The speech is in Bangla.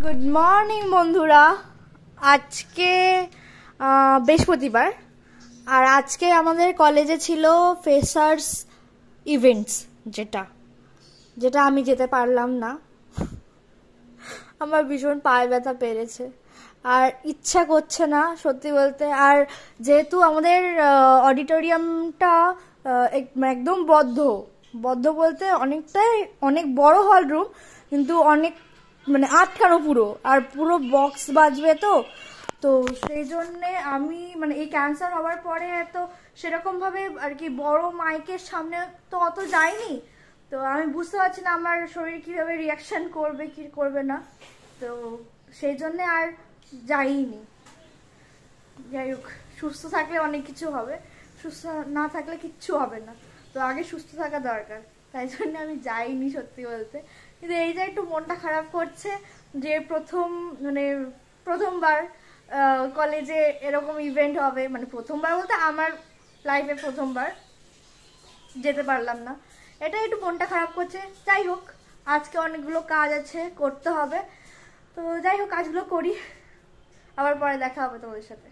গুড মর্নিং বন্ধুরা। আজকে বৃহস্পতিবার, আর আজকে আমাদের কলেজে ছিল ফ্রেশার্স ইভেন্টস, যেটা আমি যেতে পারলাম না। আমার ভীষণ পায়ে ব্যথা পেরেছে আর ইচ্ছা করছে না সত্যি বলতে। আর যেহেতু আমাদের অডিটোরিয়ামটা একদম বদ্ধ বলতে অনেক বড় হল রুম, কিন্তু অনেক আটকানো আর পুরো বক্স বাজবে তো সেই জন্যে আমি এই ক্যান্সার হওয়ার পরে তো সেরকম ভাবে আর কি বড় মাইকের সামনে তো অত যাইনি। তো আমি বুঝতে পারছি না আমার শরীর কিভাবে রিয়াকশন করবে কি করবে না, তো সেই জন্য আর যাইনি। যাই হোক, সুস্থ থাকলে অনেক কিছু হবে, সুস্থ না থাকলে কিচ্ছু হবে না। তো আগে সুস্থ থাকা দরকার, তাই জন্য আমি যাইনি সত্যি বলতে। কিন্তু এই যে একটু মনটা খারাপ করছে যে প্রথমবার কলেজে এরকম ইভেন্ট হবে, প্রথমবার বলতে আমার লাইফে প্রথমবার যেতে পারলাম না, এটা একটু মনটা খারাপ করছে। যাই হোক, আজকে অনেকগুলো কাজ আছে, করতে হবে। তো যাই হোক, কাজগুলো করি, আবার পরে দেখা হবে তোমাদের সাথে।